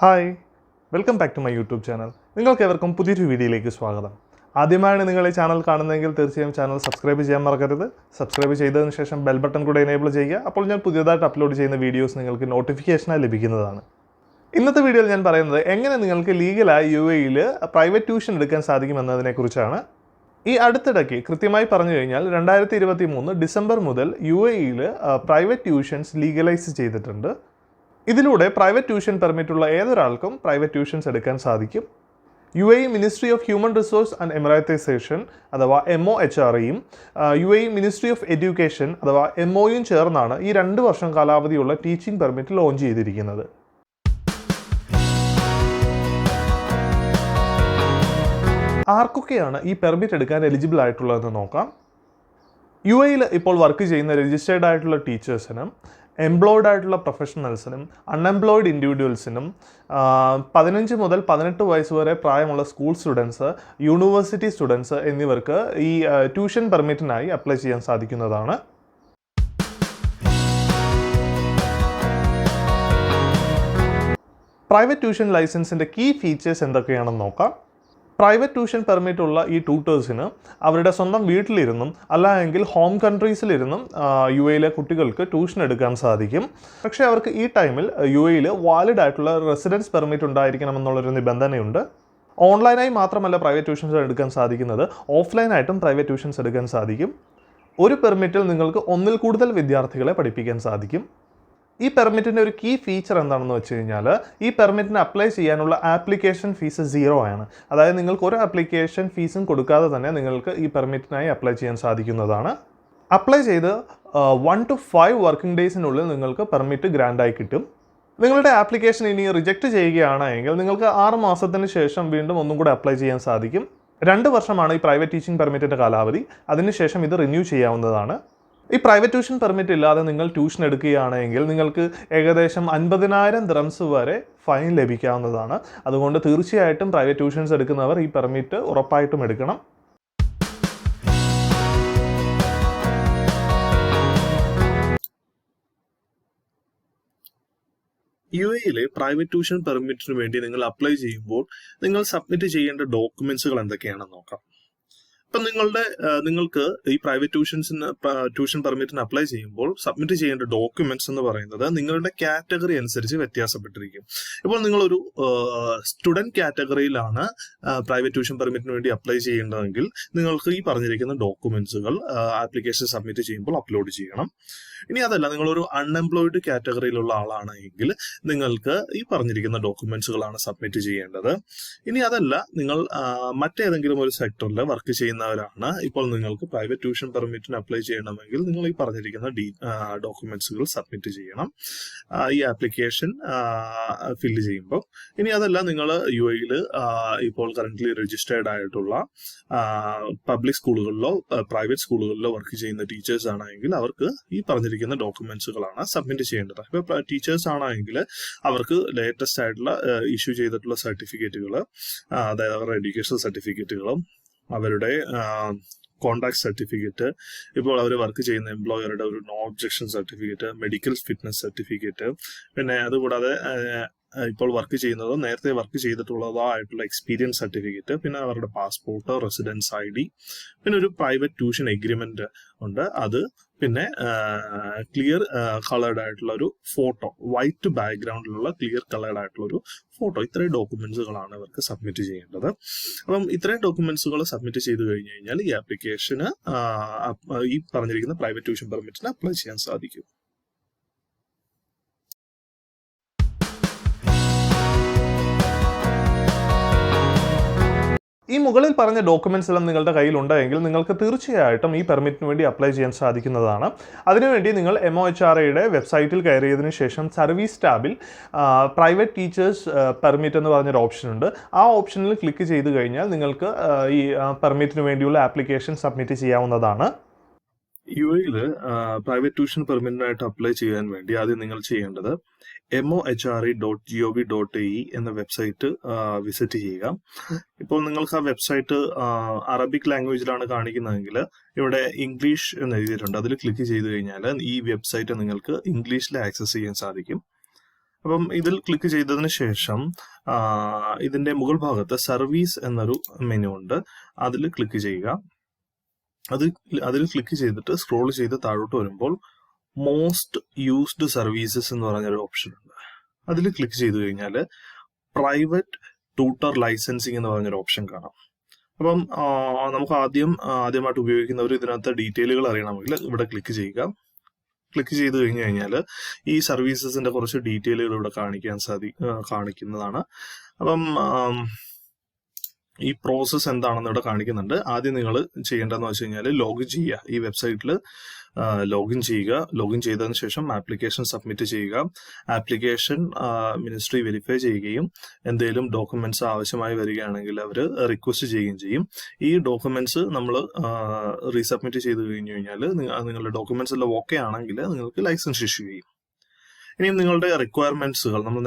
Hi, welcome back to my YouTube channel. നിങ്ങൾക്കേവർക്കും പുതിയൊരു വീഡിയോയിലേക്ക് സ്വാഗതം. ആദ്യമായാണ് നിങ്ങൾ ഈ ചാനൽ കാണുന്നതെങ്കിൽ തീർച്ചയായും ചാനൽ സബ്സ്ക്രൈബ് ചെയ്യാൻ മറക്കരുത്. സബ്സ്ക്രൈബ് ചെയ്തതിന് ശേഷം ബെൽ ബട്ടൺ കൂടെ എനേബിൾ ചെയ്യുക. അപ്പോൾ ഞാൻ പുതിയതായിട്ട് അപ്ലോഡ് ചെയ്യുന്ന വീഡിയോസ് നിങ്ങൾക്ക് നോട്ടിഫിക്കേഷനായി ലഭിക്കുന്നതാണ്. ഇന്നത്തെ വീഡിയോയിൽ ഞാൻ പറയുന്നത് എങ്ങനെ നിങ്ങൾക്ക് ലീഗലായി UAE-യിൽ പ്രൈവറ്റ് ട്യൂഷൻ എടുക്കാൻ സാധിക്കുമെന്നതിനെക്കുറിച്ചാണ്. ഈ അടുത്തിടയ്ക്ക് കൃത്യമായി പറഞ്ഞു കഴിഞ്ഞാൽ 2023 ഡിസംബർ മുതൽ UAE-യിൽ പ്രൈവറ്റ് ട്യൂഷൻസ് ലീഗലൈസ് ചെയ്തിട്ടുണ്ട്. ഇതിലൂടെ പ്രൈവറ്റ് ട്യൂഷൻ പെർമിറ്റുള്ള ഏതൊരാൾക്കും പ്രൈവറ്റ് ട്യൂഷൻസ് എടുക്കാൻ സാധിക്കും. UAE ministry of human resource and Emiratisation അഥവാ MOHRയും UAE മിനിസ്ട്രി ഓഫ് എഡ്യൂക്കേഷൻ അഥവാ MOയും ചേർന്നാണ് ഈ 2 വർഷം കാലാവധിയുള്ള ടീച്ചിങ് പെർമിറ്റ് ലോഞ്ച് ചെയ്തിരിക്കുന്നത്. ആർക്കൊക്കെയാണ് ഈ പെർമിറ്റ് എടുക്കാൻ എലിജിബിൾ ആയിട്ടുള്ളതെന്ന് നോക്കാം. UAE-യിൽ ഇപ്പോൾ വർക്ക് ചെയ്യുന്ന രജിസ്റ്റേർഡ് ആയിട്ടുള്ള ടീച്ചേഴ്സിനും എംപ്ലോയിഡ് ആയിട്ടുള്ള പ്രൊഫഷണൽസിനും അൺഎംപ്ലോയിഡ് ഇൻഡിവിജ്വൽസിനും 15 മുതൽ 18 വയസ്സ് വരെ പ്രായമുള്ള സ്കൂൾ സ്റ്റുഡൻസ്, യൂണിവേഴ്സിറ്റി സ്റ്റുഡൻസ് എന്നിവർക്ക് ഈ ട്യൂഷൻ പെർമിറ്റിനായി അപ്ലൈ ചെയ്യാൻ സാധിക്കുന്നതാണ്. പ്രൈവറ്റ് ട്യൂഷൻ ലൈസൻസിൻ്റെ കീ ഫീച്ചേഴ്സ് എന്തൊക്കെയാണെന്ന് നോക്കാം. പ്രൈവറ്റ് ട്യൂഷൻ പെർമിറ്റ് ഉള്ള ഈ ട്യൂട്ടേഴ്സിന് അവരുടെ സ്വന്തം വീട്ടിലിരുന്നും അല്ലെങ്കിൽ ഹോം കൺട്രീസിലിരുന്നും UAE-യിലെ കുട്ടികൾക്ക് ട്യൂഷൻ എടുക്കാൻ സാധിക്കും. പക്ഷേ അവർക്ക് ഈ ടൈമിൽ UAE-യിൽ വാലിഡ് ആയിട്ടുള്ള റെസിഡൻസ് പെർമിറ്റ് ഉണ്ടായിരിക്കണമെന്നുള്ളൊരു നിബന്ധനയുണ്ട്. ഓൺലൈനായി മാത്രമല്ല പ്രൈവറ്റ് ട്യൂഷൻസ് എടുക്കാൻ സാധിക്കുന്നത്, ഓഫ്ലൈനായിട്ടും പ്രൈവറ്റ് ട്യൂഷൻസ് എടുക്കാൻ സാധിക്കും. ഒരു പെർമിറ്റിൽ നിങ്ങൾക്ക് ഒന്നിൽ കൂടുതൽ വിദ്യാർത്ഥികളെ പഠിപ്പിക്കാൻ സാധിക്കും. ഈ പെർമിറ്റിൻ്റെ ഒരു കീ ഫീച്ചർ എന്താണെന്ന് വെച്ച് കഴിഞ്ഞാൽ, ഈ പെർമിറ്റിന് അപ്ലൈ ചെയ്യാനുള്ള ആപ്ലിക്കേഷൻ ഫീസ് 0 ആണ്. അതായത് നിങ്ങൾക്ക് ഒരു ആപ്ലിക്കേഷൻ ഫീസും കൊടുക്കാതെ തന്നെ നിങ്ങൾക്ക് ഈ പെർമിറ്റിനായി അപ്ലൈ ചെയ്യാൻ സാധിക്കുന്നതാണ്. അപ്ലൈ ചെയ്ത് 1 to 5 വർക്കിംഗ് ഡേയ്സിനുള്ളിൽ നിങ്ങൾക്ക് പെർമിറ്റ് ഗ്രാൻഡായി കിട്ടും. നിങ്ങളുടെ ആപ്ലിക്കേഷൻ ഇനി റിജക്റ്റ് ചെയ്യുകയാണെങ്കിൽ നിങ്ങൾക്ക് 6 മാസത്തിന് ശേഷം വീണ്ടും ഒന്നും കൂടെ അപ്ലൈ ചെയ്യാൻ സാധിക്കും. 2 വർഷമാണ് ഈ പ്രൈവറ്റ് ടീച്ചിങ് പെർമിറ്റിൻ്റെ കാലാവധി. അതിനുശേഷം ഇത് റിന്യൂ ചെയ്യാവുന്നതാണ്. ഈ പ്രൈവറ്റ് ട്യൂഷൻ പെർമിറ്റ് ഇല്ലാതെ നിങ്ങൾ ട്യൂഷൻ എടുക്കുകയാണെങ്കിൽ നിങ്ങൾക്ക് ഏകദേശം 50,000 ദിറംസ് വരെ ഫൈൻ ലഭിക്കാവുന്നതാണ്. അതുകൊണ്ട് തീർച്ചയായിട്ടും പ്രൈവറ്റ് ട്യൂഷൻസ് എടുക്കുന്നവർ ഈ പെർമിറ്റ് ഉറപ്പായിട്ടും എടുക്കണം. UAE-യിലെ പ്രൈവറ്റ് ട്യൂഷൻ പെർമിറ്റിന് വേണ്ടി നിങ്ങൾ അപ്ലൈ ചെയ്യുമ്പോൾ നിങ്ങൾ സബ്മിറ്റ് ചെയ്യേണ്ട ഡോക്യുമെന്റ്സുകൾ എന്തൊക്കെയാണെന്ന് നോക്കാം. ഇപ്പം നിങ്ങൾക്ക് ഈ പ്രൈവറ്റ് ട്യൂഷൻ പെർമിറ്റിന് അപ്ലൈ ചെയ്യുമ്പോൾ സബ്മിറ്റ് ചെയ്യേണ്ട ഡോക്യുമെന്റ്സ് എന്ന് പറയുന്നത് നിങ്ങളുടെ കാറ്റഗറി അനുസരിച്ച് വ്യത്യാസപ്പെട്ടിരിക്കും. ഇപ്പോൾ നിങ്ങളൊരു സ്റ്റുഡൻറ് കാറ്റഗറിയിലാണ് പ്രൈവറ്റ് ട്യൂഷൻ പെർമിറ്റിന് വേണ്ടി അപ്ലൈ ചെയ്യേണ്ടതെങ്കിൽ നിങ്ങൾക്ക് ഈ പറഞ്ഞിരിക്കുന്ന ഡോക്യുമെന്റ്സുകൾ ആപ്ലിക്കേഷൻ സബ്മിറ്റ് ചെയ്യുമ്പോൾ അപ്ലോഡ് ചെയ്യണം. ഇനി അതല്ല, നിങ്ങളൊരു അൺഎംപ്ലോയിഡ് കാറ്റഗറിയിലുള്ള ആളാണെങ്കിൽ നിങ്ങൾക്ക് ഈ പറഞ്ഞിരിക്കുന്ന ഡോക്യുമെന്റ്സുകളാണ് സബ്മിറ്റ് ചെയ്യേണ്ടത്. ഇനി അതല്ല, നിങ്ങൾ മറ്റേതെങ്കിലും ഒരു സെക്ടറിൽ വർക്ക് ചെയ്യുന്നവരാണ്, ഇപ്പോൾ നിങ്ങൾക്ക് പ്രൈവറ്റ് ട്യൂഷൻ പെർമിറ്റിന് അപ്ലൈ ചെയ്യണമെങ്കിൽ നിങ്ങൾ ഈ പറഞ്ഞിരിക്കുന്ന ഡോക്യുമെന്റ്സുകൾ സബ്മിറ്റ് ചെയ്യണം ഈ ആപ്ലിക്കേഷൻ ഫില്ല് ചെയ്യുമ്പോൾ. ഇനി അതല്ല, നിങ്ങൾ UAE-യിൽ ഇപ്പോൾ കറന്റ്ലി രജിസ്റ്റേർഡ് ആയിട്ടുള്ള പബ്ലിക് സ്കൂളുകളിലോ പ്രൈവറ്റ് സ്കൂളുകളിലോ വർക്ക് ചെയ്യുന്ന ടീച്ചേഴ്സ് ആണെങ്കിൽ അവർക്ക് ഈ പറഞ്ഞിരിക്കുന്ന ഡോക്യുമെന്റ്സുകളാണ് സബ്മിറ്റ് ചെയ്യേണ്ടത്. ഇപ്പോൾ ടീച്ചേഴ്സ് ആണെങ്കിൽ അവർക്ക് ലേറ്റസ്റ്റ് ആയിട്ടുള്ള ഇഷ്യൂ ചെയ്തിട്ടുള്ള സർട്ടിഫിക്കറ്റുകൾ, അതായത് അവരുടെ എഡ്യൂക്കേഷൻ സർട്ടിഫിക്കറ്റുകളും അവരുടെ കോൺടാക്ട് സർട്ടിഫിക്കറ്റ്, ഇപ്പോൾ അവർ വർക്ക് ചെയ്യുന്ന എംപ്ലോയറുടെ ഒരു no objection certificate, medical fitness certificate, പിന്നെ അതുകൂടാതെ ഇപ്പോൾ വർക്ക് ചെയ്യുന്നതോ നേരത്തെ വർക്ക് ചെയ്തിട്ടുള്ളതോ ആയിട്ടുള്ള എക്സ്പീരിയൻസ് സർട്ടിഫിക്കറ്റ്, പിന്നെ അവരുടെ പാസ്പോർട്ട്, റെസിഡൻസ് ID, പിന്നെ ഒരു പ്രൈവറ്റ് ട്യൂഷൻ എഗ്രിമെന്റ് ഉണ്ട് അത്, പിന്നെ ക്ലിയർ കളേർഡ് ആയിട്ടുള്ള ഒരു ഫോട്ടോ, വൈറ്റ് ബാക്ക്ഗ്രൗണ്ടിലുള്ള ക്ലിയർ കളേർഡ് ആയിട്ടുള്ള ഒരു ഫോട്ടോ. ഇത്രയും ഡോക്യുമെന്റ്സുകളാണ് ഇവർക്ക് സബ്മിറ്റ് ചെയ്യേണ്ടത്. അപ്പം ഇത്രയും ഡോക്യുമെന്റ്സുകൾ സബ്മിറ്റ് ചെയ്ത് കഴിഞ്ഞ് കഴിഞ്ഞാൽ ഈ ആപ്ലിക്കേഷന് ഈ പറഞ്ഞിരിക്കുന്ന പ്രൈവറ്റ് ട്യൂഷൻ പെർമിറ്റിന് അപ്ലൈ ചെയ്യാൻ സാധിക്കും. ഈ മുകളിൽ പറഞ്ഞ ഡോക്യുമെന്റ്സ് എല്ലാം നിങ്ങളുടെ കയ്യിലുണ്ടെങ്കിൽ നിങ്ങൾക്ക് തീർച്ചയായിട്ടും ഈ പെർമിറ്റിന് വേണ്ടി അപ്ലൈ ചെയ്യാൻ സാധിക്കുന്നതാണ്. അതിനുവേണ്ടി നിങ്ങൾ MOHRയുടെ വെബ്സൈറ്റിൽ കയറിയതിനു ശേഷം സർവീസ് ടാബിൽ പ്രൈവറ്റ് ടീച്ചേഴ്സ് പെർമിറ്റ് എന്ന് പറഞ്ഞൊരു ഓപ്ഷൻ ഉണ്ട്. ആ ഓപ്ഷനിൽ ക്ലിക്ക് ചെയ്ത് കഴിഞ്ഞാൽ നിങ്ങൾക്ക് ഈ പെർമിറ്റിന് വേണ്ടിയുള്ള ആപ്ലിക്കേഷൻ സബ്മിറ്റ് ചെയ്യാവുന്നതാണ്. UAE-യിൽ പ്രൈവറ്റ് ട്യൂഷൻ പെർമിറ്റിനായിട്ട് അപ്ലൈ ചെയ്യാൻ വേണ്ടി ആദ്യം നിങ്ങൾ ചെയ്യേണ്ടത് mohere.gov.ae എന്ന വെബ്സൈറ്റ് വിസിറ്റ് ചെയ്യുക. ഇപ്പോൾ നിങ്ങൾക്ക് ആ വെബ്സൈറ്റ് അറബിക് ലാംഗ്വേജിലാണ് കാണിക്കുന്നതെങ്കിൽ ഇവിടെ ഇംഗ്ലീഷ് എന്ന് എഴുതിയിട്ടുണ്ട്, അതിൽ ക്ലിക്ക് ചെയ്ത് കഴിഞ്ഞാൽ ഈ വെബ്സൈറ്റ് നിങ്ങൾക്ക് ഇംഗ്ലീഷിൽ ആക്സസ് ചെയ്യാൻ സാധിക്കും. അപ്പം ഇതിൽ ക്ലിക്ക് ചെയ്തതിന് ശേഷം ഇതിന്റെ മുകൾ ഭാഗത്ത് സർവീസ് എന്നൊരു മെനു ഉണ്ട്. അതിൽ ക്ലിക്ക് ചെയ്യുക. അതിൽ ക്ലിക്ക് ചെയ്തിട്ട് സ്ക്രോൾ ചെയ്ത് താഴോട്ട് വരുമ്പോൾ മോസ്റ്റ് യൂസ്ഡ് സർവീസസ് എന്ന് പറഞ്ഞൊരു ഓപ്ഷൻ ഉണ്ട്. അതിൽ ക്ലിക്ക് ചെയ്ത് കഴിഞ്ഞാൽ പ്രൈവറ്റ് ട്യൂട്ടർ ലൈസൻസിങ് എന്ന് പറഞ്ഞൊരു ഓപ്ഷൻ കാണാം. അപ്പം നമുക്ക് ആദ്യമായിട്ട് ഉപയോഗിക്കുന്നവർ ഇതിനകത്ത് ഡീറ്റെയിലുകൾ അറിയണമെങ്കിൽ ഇവിടെ ക്ലിക്ക് ചെയ്യുക. ക്ലിക്ക് ചെയ്ത് കഴിഞ്ഞു കഴിഞ്ഞാൽ ഈ സർവീസസിന്റെ കുറച്ച് ഡീറ്റെയിലുകൾ ഇവിടെ കാണിക്കുന്നതാണ്. അപ്പം ഈ പ്രോസസ്സ് എന്താണെന്ന് ഇവിടെ കാണിക്കുന്നുണ്ട്. ആദ്യം നിങ്ങൾ ചെയ്യേണ്ടതെന്ന് വെച്ച് കഴിഞ്ഞാൽ ലോഗിൻ ചെയ്യുക. ഈ വെബ്സൈറ്റിൽ ലോഗിൻ ചെയ്യുക. ലോഗിൻ ചെയ്തതിന് ശേഷം ആപ്ലിക്കേഷൻ സബ്മിറ്റ് ചെയ്യുക. ആപ്ലിക്കേഷൻ മിനിസ്ട്രി വെരിഫൈ ചെയ്യുകയും എന്തെങ്കിലും ഡോക്യുമെന്റ്സ് ആവശ്യമായി വരികയാണെങ്കിൽ അവർ റിക്വസ്റ്റ് ചെയ്യുകയും ചെയ്യും. ഈ ഡോക്യുമെന്റ്സ് നമ്മൾ റീസബ്മിറ്റ് ചെയ്ത് കഴിഞ്ഞു കഴിഞ്ഞാൽ നിങ്ങളുടെ ഡോക്യുമെന്റ്സ് എല്ലാം ഓക്കെ ആണെങ്കിൽ നിങ്ങൾക്ക് ലൈസൻസ് ഇഷ്യൂ ചെയ്യും. ഇനിയും നിങ്ങളുടെ റിക്വയർമെന്റ്സുകൾ നമ്മൾ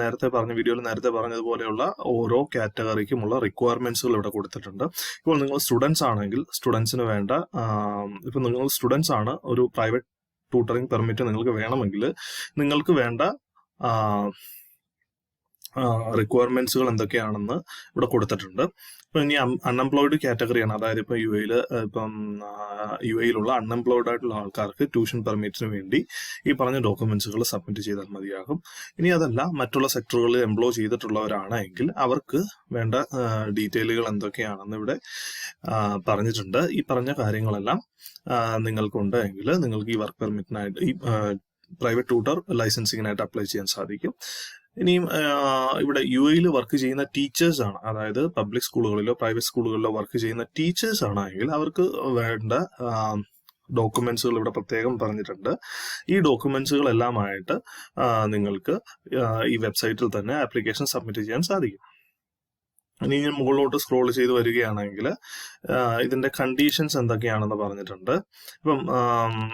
വീഡിയോയിൽ നേരത്തെ പറഞ്ഞതുപോലെയുള്ള ഓരോ കാറ്റഗറിക്കുമുള്ള റിക്വയർമെന്റ്സുകൾ ഇവിടെ കൊടുത്തിട്ടുണ്ട്. ഇപ്പോൾ നിങ്ങൾ സ്റ്റുഡൻസ് ആണെങ്കിൽ സ്റ്റുഡൻസിന് വേണ്ട ഇപ്പൊ നിങ്ങൾ സ്റ്റുഡൻസ് ആണ്, ഒരു പ്രൈവറ്റ് ട്യൂട്ടറിംഗ് പെർമിറ്റ് നിങ്ങൾക്ക് വേണമെങ്കിൽ നിങ്ങൾക്ക് വേണ്ട റിക്വയർമെന്റ്സുകൾ എന്തൊക്കെയാണെന്ന് ഇവിടെ കൊടുത്തിട്ടുണ്ട്. ഇപ്പൊ ഇനി അൺഎംപ്ലോയിഡ് കാറ്റഗറിയാണ്, അതായത് ഇപ്പൊ യു എയിലുള്ള അൺഎംപ്ലോയിഡ് ആയിട്ടുള്ള ആൾക്കാർക്ക് ട്യൂഷൻ പെർമിറ്റിന് വേണ്ടി ഈ പറഞ്ഞ ഡോക്യുമെന്റ്സുകൾ സബ്മിറ്റ് ചെയ്താൽ മതിയാകും. ഇനി അതല്ല മറ്റുള്ള സെക്ടറുകളിൽ എംപ്ലോയ് ചെയ്തിട്ടുള്ളവരാണെങ്കിൽ അവർക്ക് വേണ്ട ഡീറ്റെയിലുകൾ എന്തൊക്കെയാണെന്ന് ഇവിടെ പറഞ്ഞിട്ടുണ്ട്. ഈ പറഞ്ഞ കാര്യങ്ങളെല്ലാം നിങ്ങൾക്കുണ്ട് എങ്കിൽ നിങ്ങൾക്ക് ഈ വർക്ക് പെർമിറ്റിനായിട്ട് ഈ പ്രൈവറ്റ് ട്യൂട്ടർ ലൈസൻസിങ്ങിനായിട്ട് അപ്ലൈ ചെയ്യാൻ സാധിക്കും. ഇനിയും ഇവിടെ യു എയിൽ വർക്ക് ചെയ്യുന്ന ടീച്ചേഴ്സ് ആണ്, അതായത് പബ്ലിക് സ്കൂളുകളിലോ പ്രൈവറ്റ് സ്കൂളുകളിലോ വർക്ക് ചെയ്യുന്ന ടീച്ചേഴ്സ് ആണെങ്കിൽ അവർക്ക് വേണ്ട ഡോക്യുമെന്റ്സുകൾ ഇവിടെ പ്രത്യേകം പറഞ്ഞിട്ടുണ്ട്. ഈ ഡോക്യുമെന്റ്സുകളെല്ലാമായിട്ട് നിങ്ങൾക്ക് ഈ വെബ്സൈറ്റിൽ തന്നെ ആപ്ലിക്കേഷൻ സബ്മിറ്റ് ചെയ്യാൻ സാധിക്കും. ഇനി മുകളിലോട്ട് സ്ക്രോൾ ചെയ്ത് വരികയാണെങ്കിൽ ഇതിന്റെ കണ്ടീഷൻസ് എന്തൊക്കെയാണെന്ന് പറഞ്ഞിട്ടുണ്ട്. ഇപ്പം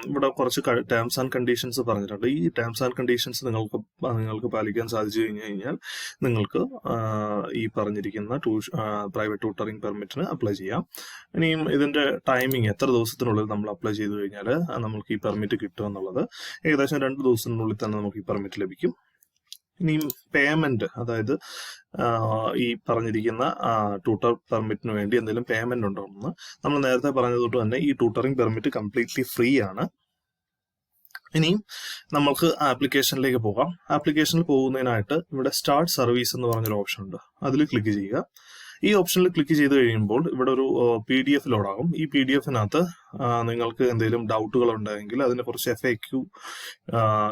ഇവിടെ കുറച്ച് ടേംസ് ആൻഡ് കണ്ടീഷൻസ് പറഞ്ഞിട്ടുണ്ട്. ഈ ടേംസ് ആൻഡ് കണ്ടീഷൻസ് നിങ്ങൾക്ക് പാലിക്കാൻ സാധിച്ചു കഴിഞ്ഞാൽ നിങ്ങൾക്ക് ഈ പറഞ്ഞിരിക്കുന്ന പ്രൈവറ്റ് ട്യൂട്ടറിംഗ് പെർമിറ്റിന് അപ്ലൈ ചെയ്യാം. ഇനിയും ഇതിന്റെ ടൈമിംഗ് എത്ര ദിവസത്തിനുള്ളിൽ നമ്മൾ അപ്ലൈ ചെയ്ത് കഴിഞ്ഞാൽ നമുക്ക് ഈ പെർമിറ്റ് കിട്ടും എന്നുള്ളത് ഏകദേശം 2 ദിവസത്തിനുള്ളിൽ തന്നെ നമുക്ക് ഈ പെർമിറ്റ് ലഭിക്കും. ഇനിയും പേയ്മെന്റ്, അതായത് ഈ പറഞ്ഞിരിക്കുന്ന ട്യൂട്ടർ പെർമിറ്റിന് വേണ്ടി എന്തെങ്കിലും പേയ്മെന്റ് ഉണ്ടോ എന്ന് നമ്മൾ നേരത്തെ പറഞ്ഞത് തൊട്ട് തന്നെ ഈ ട്യൂട്ടറിംഗ് പെർമിറ്റ് കംപ്ലീറ്റ്ലി ഫ്രീ ആണ്. ഇനിയും നമുക്ക് ആപ്ലിക്കേഷനിലേക്ക് പോകാം. ആപ്ലിക്കേഷനിൽ പോകുന്നതിനായിട്ട് ഇവിടെ സ്റ്റാർട്ട് സർവീസ് എന്ന് പറഞ്ഞൊരു ഓപ്ഷൻ ഉണ്ട്. അതിൽ ക്ലിക്ക് ചെയ്യുക. ഈ ഓപ്ഷനിൽ ക്ലിക്ക് ചെയ്ത് കഴിയുമ്പോൾ ഇവിടെ ഒരു PDF ലോഡാകും. ഈ PDF-നകത്ത് നിങ്ങൾക്ക് എന്തെങ്കിലും ഡൗട്ടുകൾ ഉണ്ടെങ്കിൽ അതിന് കുറച്ച് FAQ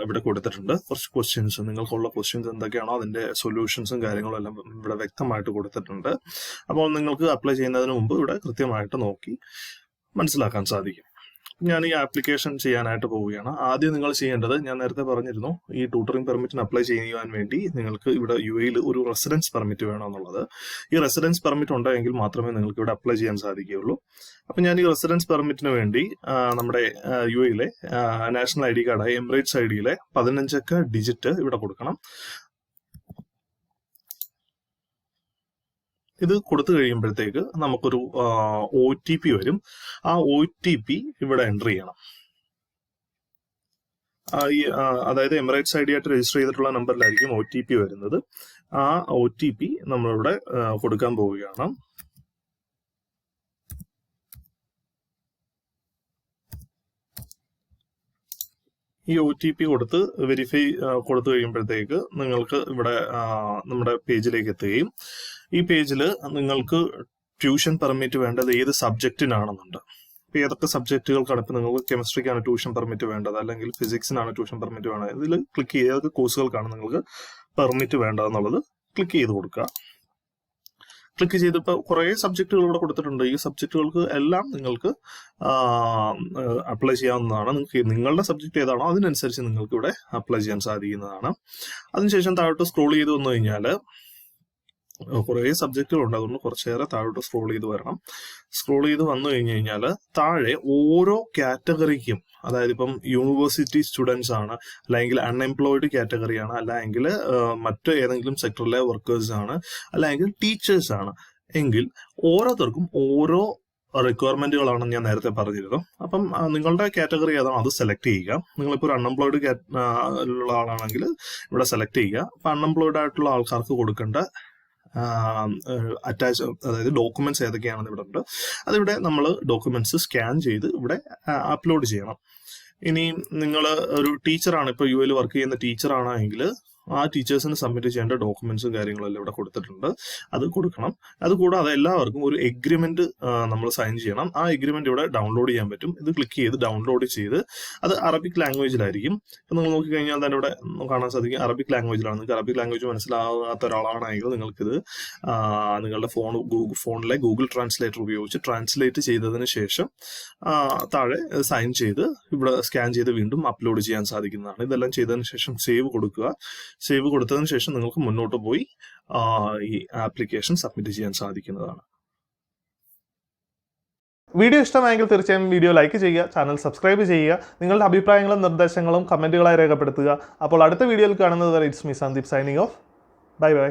ഇവിടെ കൊടുത്തിട്ടുണ്ട്. കുറച്ച് ക്വസ്റ്റ്യൻസ്, നിങ്ങൾക്കുള്ള ക്വസ്റ്റ്യൻസ് എന്തൊക്കെയാണോ അതിന്റെ സൊല്യൂഷൻസും കാര്യങ്ങളും എല്ലാം ഇവിടെ വ്യക്തമായിട്ട് കൊടുത്തിട്ടുണ്ട്. അപ്പോൾ നിങ്ങൾക്ക് അപ്ലൈ ചെയ്യുന്നതിന് മുമ്പ് ഇവിടെ കൃത്യമായിട്ട് നോക്കി മനസ്സിലാക്കാൻ സാധിക്കും. ഞാൻ ഈ ആപ്ലിക്കേഷൻ ചെയ്യാനായിട്ട് പോവുകയാണ്. ആദ്യം നിങ്ങൾ ചെയ്യേണ്ടത്, ഞാൻ നേരത്തെ പറഞ്ഞിരുന്നു, ഈ ട്യൂട്ടറിംഗ് പെർമിറ്റിന് അപ്ലൈ ചെയ്യുവാൻ വേണ്ടി നിങ്ങൾക്ക് ഇവിടെ യു എയിൽ ഒരു റെസിഡൻസ് പെർമിറ്റ് വേണമെന്നുള്ളത്. ഈ റെസിഡൻസ് പെർമിറ്റ് ഉണ്ടെങ്കിൽ മാത്രമേ നിങ്ങൾക്ക് ഇവിടെ അപ്ലൈ ചെയ്യാൻ സാധിക്കുകയുള്ളൂ. അപ്പൊ ഞാൻ ഈ റെസിഡൻസ് പെർമിറ്റിന് വേണ്ടി നമ്മുടെ യു എയിലെ നാഷണൽ ID കാർഡായ എമിറേറ്റ്സ് IDയിലെ 15 അക്ക ഡിജിറ്റ് ഇവിടെ കൊടുക്കണം. ഇത് കൊടുത്തു കഴിയുമ്പോഴത്തേക്ക് നമുക്കൊരു OTP വരും. ആ OTP ഇവിടെ എൻ്റർ ചെയ്യണം. അതായത് എമിറേറ്റ്സ് ID ആയിട്ട് രജിസ്റ്റർ ചെയ്തിട്ടുള്ള നമ്പറിലായിരിക്കും OTP വരുന്നത്. ആ OTP നമ്മളിവിടെ കൊടുക്കാൻ പോവുകയാണ്. ഈ OTP കൊടുത്ത് വെരിഫൈ കൊടുത്തു കഴിയുമ്പോഴത്തേക്ക് നിങ്ങൾക്ക് ഇവിടെ നമ്മുടെ പേജിലേക്ക് എത്തുകയും ഈ പേജിൽ നിങ്ങൾക്ക് ട്യൂഷൻ പെർമിറ്റ് വേണ്ടത് ഏത് സബ്ജക്റ്റിനാണെന്നുണ്ട്. ഇപ്പൊ ഏതൊക്കെ സബ്ജക്റ്റുകൾക്കാണ്, ഇപ്പൊ നിങ്ങൾക്ക് കെമിസ്ട്രിക്കാണ് ട്യൂഷൻ പെർമിറ്റ് വേണ്ടത്, അല്ലെങ്കിൽ ഫിസിക്സിനാണ് ട്യൂഷൻ പെർമിറ്റ് വേണ്ടത്, ഇതിൽ ക്ലിക്ക് ചെയ്ത് ഏതൊക്കെ കോഴ്സുകൾക്കാണ് നിങ്ങൾക്ക് പെർമിറ്റ് വേണ്ടതെന്നുള്ളത് ക്ലിക്ക് ചെയ്ത് കൊടുക്കുക. ക്ലിക്ക് ചെയ്തിപ്പോൾ കുറേ സബ്ജക്റ്റുകൾ ഇവിടെ കൊടുത്തിട്ടുണ്ട്. ഈ സബ്ജക്റ്റുകൾക്ക് എല്ലാം നിങ്ങൾക്ക് അപ്ലൈ ചെയ്യാവുന്നതാണ്. നിങ്ങളുടെ സബ്ജക്റ്റ് ഏതാണോ അതിനനുസരിച്ച് നിങ്ങൾക്ക് ഇവിടെ അപ്ലൈ ചെയ്യാൻ സാധിക്കുന്നതാണ്. അതിനുശേഷം താഴോട്ട് സ്ക്രോൾ ചെയ്ത് വന്നു കഴിഞ്ഞാൽ കുറേ സബ്ജക്റ്റുകളുണ്ട്, അതുകൊണ്ട് കുറച്ചേറെ താഴോട്ട് സ്ക്രോൾ ചെയ്ത് വരണം. സ്ക്രോൾ ചെയ്ത് വന്നു കഴിഞ്ഞു കഴിഞ്ഞാൽ താഴെ ഓരോ കാറ്റഗറിക്കും, അതായത് ഇപ്പം യൂണിവേഴ്സിറ്റി സ്റ്റുഡൻസ് ആണ്, അല്ലെങ്കിൽ അൺഎംപ്ലോയിഡ് കാറ്റഗറിയാണ്, അല്ലെങ്കിൽ മറ്റ് ഏതെങ്കിലും സെക്ടറിലെ വർക്കേഴ്സ് ആണ്, അല്ലെങ്കിൽ ടീച്ചേഴ്സ് ആണ് എങ്കിൽ ഓരോരുത്തർക്കും ഓരോ റിക്വയർമെന്റുകളാണെന്ന് ഞാൻ നേരത്തെ പറഞ്ഞിരുന്നു. അപ്പം നിങ്ങളുടെ കാറ്റഗറി ഏതാണോ അത് സെലക്ട് ചെയ്യുക. നിങ്ങളിപ്പോൾ ഒരു അൺഎംപ്ലോയിഡ് ഉള്ള ആളാണെങ്കിൽ ഇവിടെ സെലക്ട് ചെയ്യുക. അപ്പം അൺഎംപ്ലോയിഡ് ആയിട്ടുള്ള ആൾക്കാർക്ക് കൊടുക്കേണ്ട അതായത് ഡോക്യുമെന്റ്സ് ഏതൊക്കെയാണെന്ന് ഇവിടെ ഉണ്ട്. അതിവിടെ നമ്മൾ ഡോക്യുമെന്റ്സ് സ്കാൻ ചെയ്ത് ഇവിടെ അപ്ലോഡ് ചെയ്യണം. ഇനി നിങ്ങൾ ഒരു ടീച്ചറാണ്, ഇപ്പോൾ യു എയിൽ വർക്ക് ചെയ്യുന്ന ടീച്ചറാണെങ്കിൽ ആ ടീച്ചേഴ്സിന് സബ്മിറ്റ് ചെയ്യേണ്ട ഡോക്യുമെന്റ്സും കാര്യങ്ങളെല്ലാം ഇവിടെ കൊടുത്തിട്ടുണ്ട്. അത് കൊടുക്കണം. അതുകൂടാതെ എല്ലാവർക്കും ഒരു എഗ്രിമെന്റ് നമ്മൾ സൈൻ ചെയ്യണം. ആ എഗ്രിമെന്റ് ഇവിടെ ഡൗൺലോഡ് ചെയ്യാൻ പറ്റും. ഇത് ക്ലിക്ക് ചെയ്ത് ഡൗൺലോഡ് ചെയ്ത് അത് അറബിക് ലാംഗ്വേജിലായിരിക്കും. ഇപ്പം നിങ്ങൾ നോക്കിക്കഴിഞ്ഞാൽ തന്നെ ഇവിടെ കാണാൻ സാധിക്കും അറബിക് ലാംഗ്വേജിലാണ്. നിങ്ങൾക്ക് അറബിക് ലാംഗ്വേജ് മനസ്സിലാകാത്ത ഒരാളാണെങ്കിൽ നിങ്ങൾക്കിത് നിങ്ങളുടെ ഫോണിലെ ഗൂഗിൾ ട്രാൻസ്ലേറ്റർ ഉപയോഗിച്ച് ട്രാൻസ്ലേറ്റ് ചെയ്തതിന് ശേഷം താഴെ സൈൻ ചെയ്ത് ഇവിടെ സ്കാൻ ചെയ്ത് വീണ്ടും അപ്ലോഡ് ചെയ്യാൻ സാധിക്കുന്നതാണ്. ഇതെല്ലാം ചെയ്തതിന് ശേഷം സേവ് കൊടുക്കുക. സേവ് കൊടുത്തതിന് ശേഷം നിങ്ങൾക്ക് മുന്നോട്ട് പോയി ഈ ആപ്ലിക്കേഷൻ സബ്മിറ്റ് ചെയ്യാൻ സാധിക്കുന്നതാണ്. വീഡിയോ ഇഷ്ടമായെങ്കിൽ തീർച്ചയായും വീഡിയോ ലൈക്ക് ചെയ്യുക, ചാനൽ സബ്സ്ക്രൈബ് ചെയ്യുക, നിങ്ങളുടെ അഭിപ്രായങ്ങളും നിർദ്ദേശങ്ങളും കമൻറ്റുകളായി രേഖപ്പെടുത്തുക. അപ്പോൾ അടുത്ത വീഡിയോയിൽ കാണുന്നത് വരെ it's me Sandeep signing off. Bye bye.